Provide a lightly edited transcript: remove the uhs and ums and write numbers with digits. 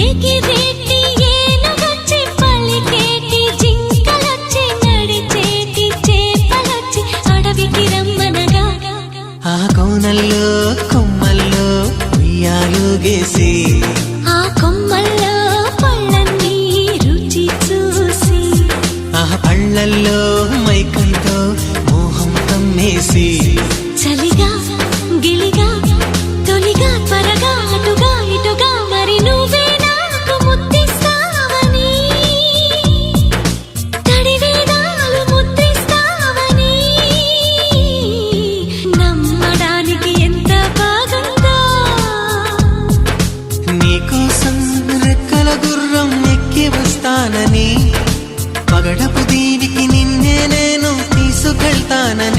ఎగిరేటి ఏనుగొచ్చి పలికేటి జింకలొచ్చి నడిచేటి చేపలొచ్చి అడవికి రమ్మనగా ఆ కోనల్లో కొమ్మల్లో ఉయ్యాలుగేసి ఆ కొమ్మల్లో పళ్ళన్నీ రుచి చూసి ఆ పళ్ళల్లో మైకంతో మోహం కమ్మేసి చలిగా గిలిగా తొలిగా త్వరగా అటుగా ఇటుగా మరి నువ్వే నాకు ముద్దిస్తావని తడివేదాలు ముద్దిస్తావని నమ్మడానికి ఎంత బాగుందో నీకోసం రెక్కల గుర్రం ఎక్కి వస్తానని పగడపు దీవికి నిన్నే నేను తీసుకెళ్తానని